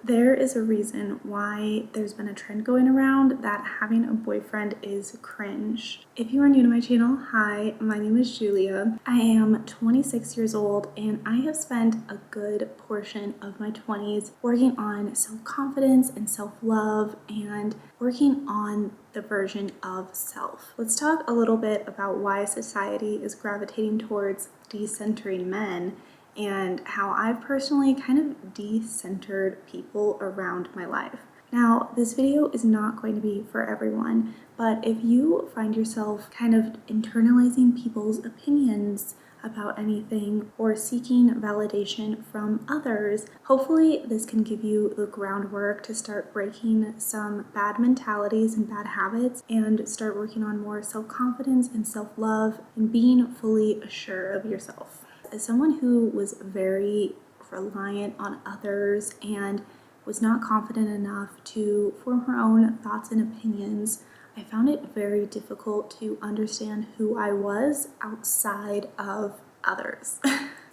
There is a reason why there's been a trend going around that having a boyfriend is cringe. If you are new to my channel, hi, my name is Julia. I am 26 years old and I have spent a good portion of my 20s working on self-confidence and self-love and working on the version of self. Let's talk a little bit about why society is gravitating towards decentering men and how I've personally kind of decentered people around my life. Now, this video is not going to be for everyone, but if you find yourself kind of internalizing people's opinions about anything or seeking validation from others, hopefully this can give you the groundwork to start breaking some bad mentalities and bad habits and start working on more self-confidence and self-love and being fully assured of yourself. As someone who was very reliant on others and was not confident enough to form her own thoughts and opinions, I found it very difficult to understand who I was outside of others.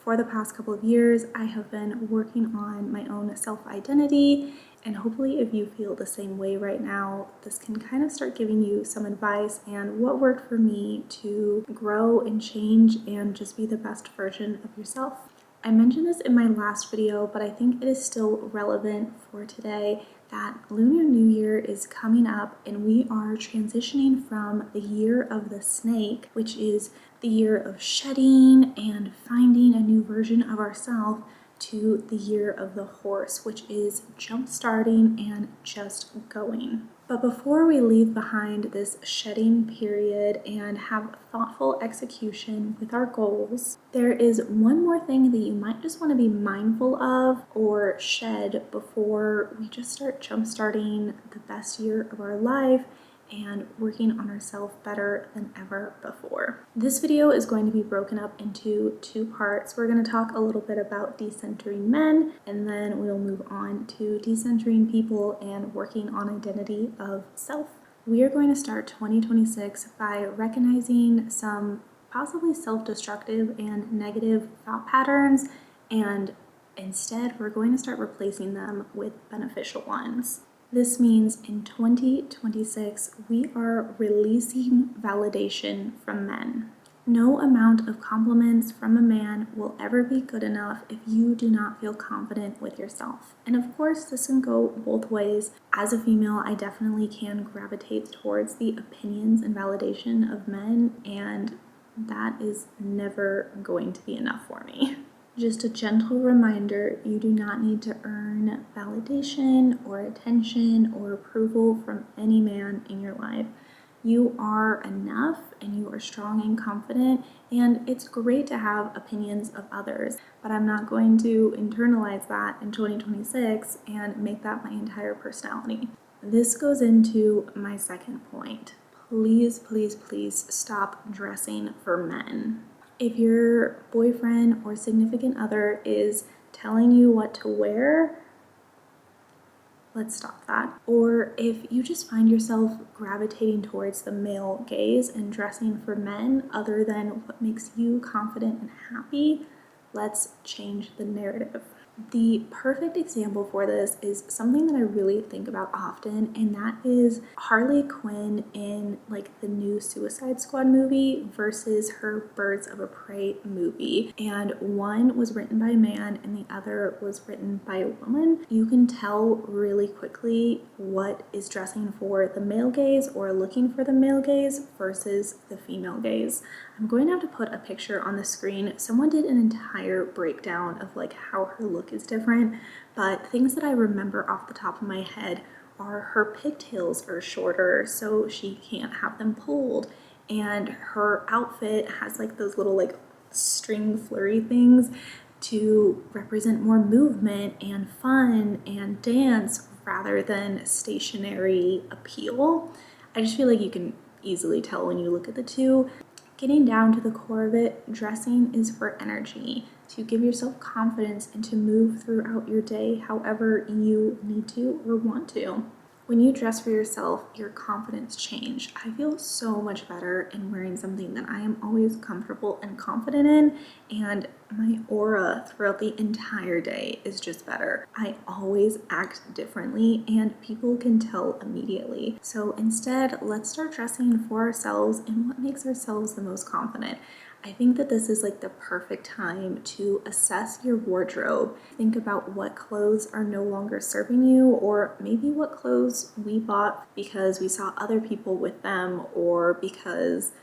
For the past couple of years, I have been working on my own self-identity, and hopefully if you feel the same way right now, this can kind of start giving you some advice and what worked for me to grow and change and just be the best version of yourself. I mentioned this in my last video, but I think it is still relevant for today that Lunar New Year is coming up and we are transitioning from the year of the snake, which is the year of shedding and finding a new version of ourselves, to the year of the horse, which is jump starting and just going. But before we leave behind this shedding period and have thoughtful execution with our goals, there is one more thing that you might just want to be mindful of or shed before we just start jump starting the best year of our life and working on ourselves better than ever before. This video is going to be broken up into two parts. We're going to talk a little bit about decentering men, and then we'll move on to decentering people and working on identity of self. We are going to start 2026 by recognizing some possibly self-destructive and negative thought patterns, and instead we're going to start replacing them with beneficial ones. This means in 2026, we are releasing validation from men. No amount of compliments from a man will ever be good enough if you do not feel confident with yourself. And of course, this can go both ways. As a female, I definitely can gravitate towards the opinions and validation of men, and that is never going to be enough for me. Just a gentle reminder, you do not need to earn validation or attention or approval from any man in your life. You are enough and you are strong and confident, and it's great to have opinions of others, but I'm not going to internalize that in 2026 and make that my entire personality. This goes into my second point. Please, please, please stop dressing for men. If your boyfriend or significant other is telling you what to wear, let's stop that. Or if you just find yourself gravitating towards the male gaze and dressing for men other than what makes you confident and happy, let's change the narrative. The perfect example for this is something that I really think about often, and that is Harley Quinn in like the new Suicide Squad movie versus her Birds of a Prey movie. And one was written by a man and the other was written by a woman. You can tell really quickly what is dressing for the male gaze or looking for the male gaze versus the female gaze. I'm going to have to put a picture on the screen. Someone did an entire breakdown of like how her look is different, but things that I remember off the top of my head are her pigtails are shorter so she can't have them pulled, and her outfit has like those little like string flurry things to represent more movement and fun and dance rather than stationary appeal. I just feel like you can easily tell when you look at the two. Getting down to the core of it, dressing is for energy, to give yourself confidence and to move throughout your day however you need to or want to. When you dress for yourself, your confidence changes. I feel so much better in wearing something that I am always comfortable and confident in, and my aura throughout the entire day is just better. I always act differently and people can tell immediately. So instead, let's start dressing for ourselves and what makes ourselves the most confident. I think that this is like the perfect time to assess your wardrobe. Think about what clothes are no longer serving you, or maybe what clothes we bought because we saw other people with them, or because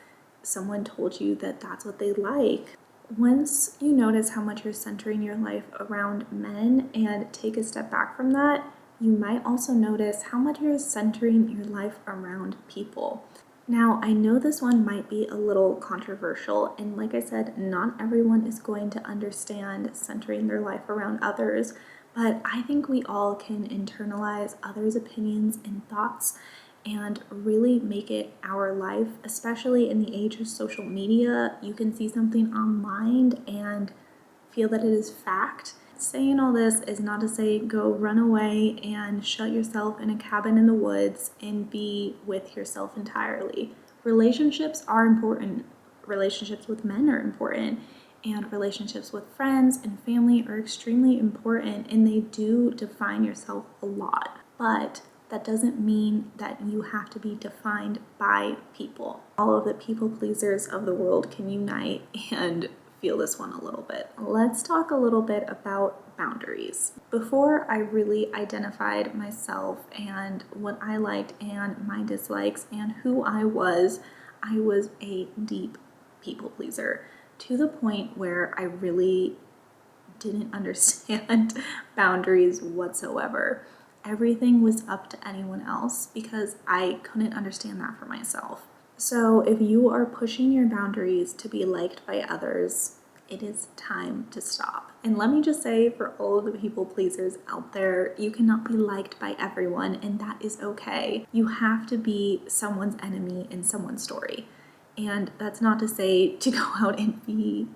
someone told you that that's what they like. Once you notice how much you're centering your life around men and take a step back from that, you might also notice how much you're centering your life around people. Now, I know this one might be a little controversial, and like I said, not everyone is going to understand centering their life around others, but I think we all can internalize others' opinions and thoughts and really make it our life, especially in the age of social media. You can see something online and feel that it is fact. Saying all this is not to say go run away and shut yourself in a cabin in the woods and be with yourself entirely. Relationships are important. Relationships with men are important, and relationships with friends and family are extremely important, and they do define yourself a lot. But that doesn't mean that you have to be defined by people. All of the people pleasers of the world can unite and feel this one a little bit. Let's talk a little bit about boundaries. Before I really identified myself and what I liked and my dislikes and who I was a deep people pleaser, to the point where I really didn't understand boundaries whatsoever. Everything was up to anyone else because I couldn't understand that for myself. So if you are pushing your boundaries to be liked by others, it is time to stop. And let me just say, for all of the people pleasers out there, you cannot be liked by everyone, and that is okay. You have to be someone's enemy in someone's story. And that's not to say to go out and be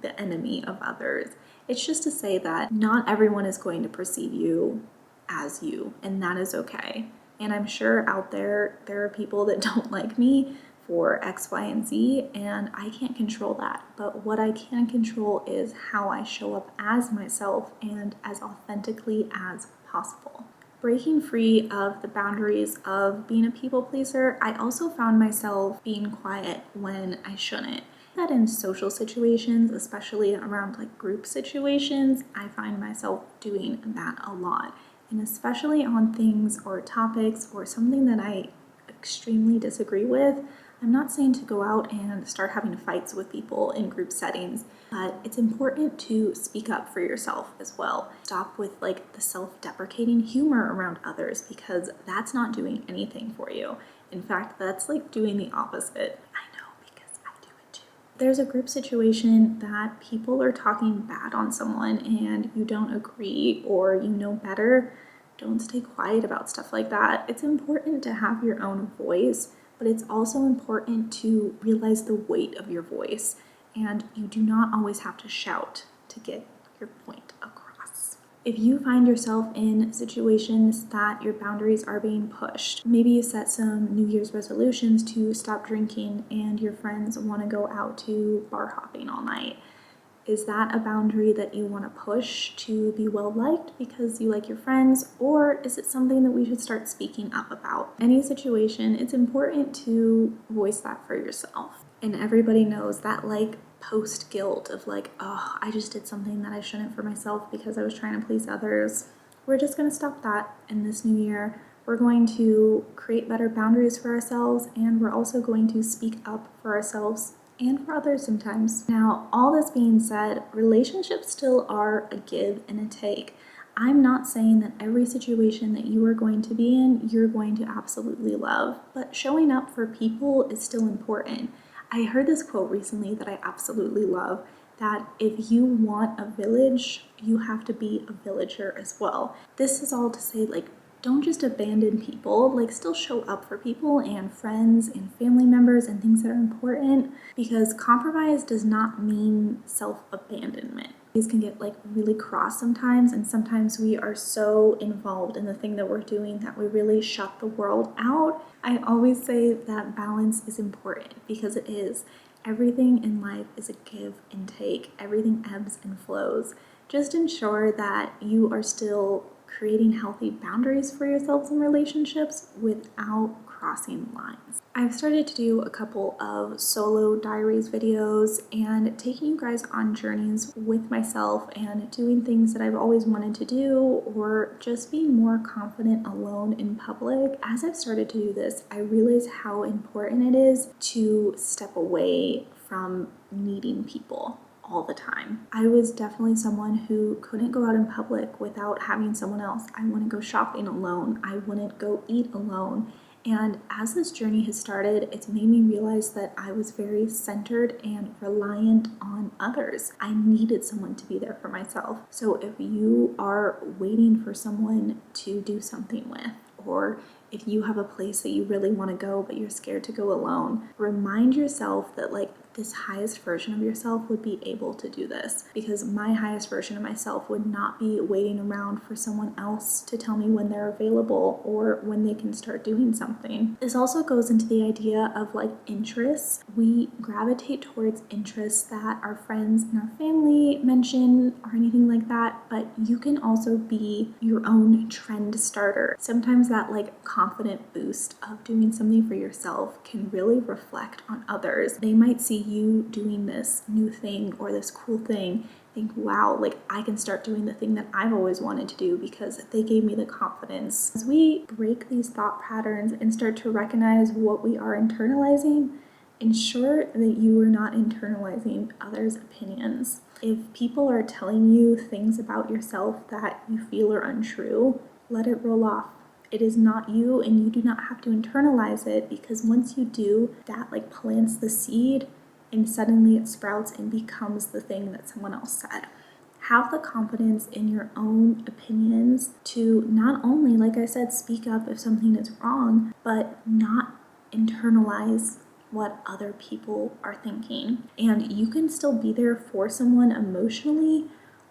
the enemy of others. It's just to say that not everyone is going to perceive you as you, and that is okay. And I'm sure out there are people that don't like me for X, Y, and Z, and I can't control that. But what I can control is how I show up as myself and as authentically as possible. Breaking free of the boundaries of being a people pleaser, I also found myself being quiet when I shouldn't. That in social situations, especially around like group situations, I find myself doing that a lot. And especially on things or topics or something that I extremely disagree with, I'm not saying to go out and start having fights with people in group settings, but it's important to speak up for yourself as well. Stop with like the self-deprecating humor around others, because that's not doing anything for you. In fact, that's like doing the opposite. I know, because I do it too. There's a group situation that people are talking bad on someone and you don't agree or you know better. Don't stay quiet about stuff like that. It's important to have your own voice, but it's also important to realize the weight of your voice, and you do not always have to shout to get your point across. If you find yourself in situations that your boundaries are being pushed, maybe you set some New Year's resolutions to stop drinking and your friends want to go out to bar hopping all night. Is that a boundary that you want to push to be well liked because you like your friends, or is it something that we should start speaking up about? Any situation, it's important to voice that for yourself. And everybody knows that like post guilt of like, oh, I just did something that I shouldn't for myself because I was trying to please others. We're just going to stop that in this new year. We're going to create better boundaries for ourselves, and we're also going to speak up for ourselves and for others sometimes. Now, all this being said, relationships still are a give and a take. I'm not saying that every situation that you are going to be in, you're going to absolutely love, but showing up for people is still important. I heard this quote recently that I absolutely love, that if you want a village, you have to be a villager as well. This is all to say, like, don't just abandon people, like still show up for people and friends and family members and things that are important, because compromise does not mean self-abandonment. These can get like really cross sometimes, and sometimes we are so involved in the thing that we're doing that we really shut the world out. I always say that balance is important because it is. Everything in life is a give and take. Everything ebbs and flows. Just ensure that you are still creating healthy boundaries for yourselves in relationships without crossing lines. I've started to do a couple of solo diaries videos and taking you guys on journeys with myself and doing things that I've always wanted to do, or just being more confident alone in public. As I've started to do this, I realize how important it is to step away from needing people all the time. I was definitely someone who couldn't go out in public without having someone else. I wouldn't go shopping alone. I wouldn't go eat alone. And as this journey has started, it's made me realize that I was very centered and reliant on others. I needed someone to be there for myself. So if you are waiting for someone to do something with, or if you have a place that you really want to go but you're scared to go alone, remind yourself that like this highest version of yourself would be able to do this, because my highest version of myself would not be waiting around for someone else to tell me when they're available or when they can start doing something. This also goes into the idea of like interests. We gravitate towards interests that our friends and our family mention or anything like that, but you can also be your own trend starter. Sometimes that like confident boost of doing something for yourself can really reflect on others. They might see you doing this new thing or this cool thing, think, wow, like I can start doing the thing that I've always wanted to do because they gave me the confidence. As we break these thought patterns and start to recognize what we are internalizing, ensure that you are not internalizing others' opinions. If people are telling you things about yourself that you feel are untrue, let it roll off. It is not you, and you do not have to internalize it, because once you do, that like plants the seed and suddenly it sprouts and becomes the thing that someone else said. Have the confidence in your own opinions to not only, like I said, speak up if something is wrong, but not internalize what other people are thinking. And you can still be there for someone emotionally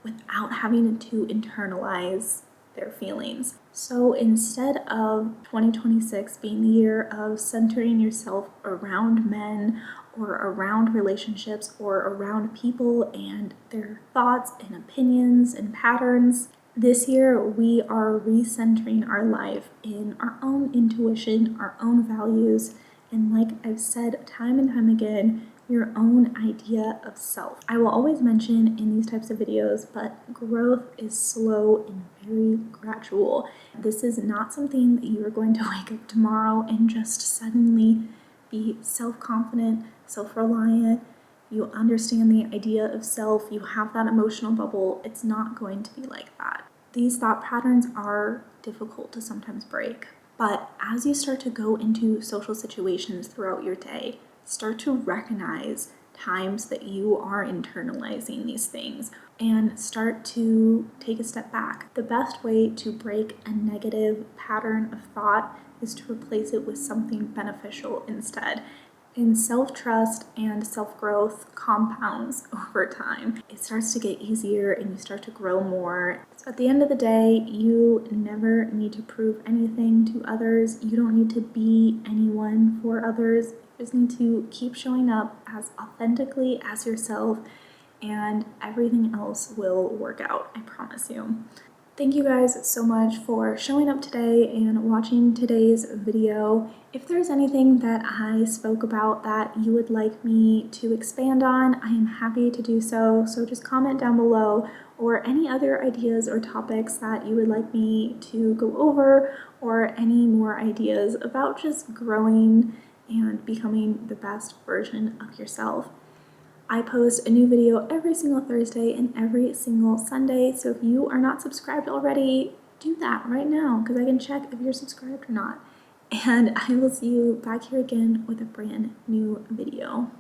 without having to internalize their feelings. So instead of 2026 being the year of centering yourself around men or around relationships or around people and their thoughts and opinions and patterns, this year we are recentering our life in our own intuition, our own values, and like I've said time and time again, your own idea of self. I will always mention in these types of videos, but growth is slow and very gradual. This is not something that you are going to wake up tomorrow and just suddenly be self-confident, self-reliant. You understand the idea of self, you have that emotional bubble. It's not going to be like that. These thought patterns are difficult to sometimes break, but as you start to go into social situations throughout your day, start to recognize times that you are internalizing these things and start to take a step back. The best way to break a negative pattern of thought is to replace it with something beneficial instead. And self-trust and self-growth compounds over time. It starts to get easier and you start to grow more. So at the end of the day, you never need to prove anything to others. You don't need to be anyone for others. You just need to keep showing up as authentically as yourself, and everything else will work out, I promise you. Thank you guys so much for showing up today and watching today's video. If there's anything that I spoke about that you would like me to expand on, I am happy to do so. So just comment down below, or any other ideas or topics that you would like me to go over, or any more ideas about just growing and becoming the best version of yourself. I post a new video every single Thursday and every single Sunday, so if you are not subscribed already, do that right now because I can check if you're subscribed or not. And I will see you back here again with a brand new video.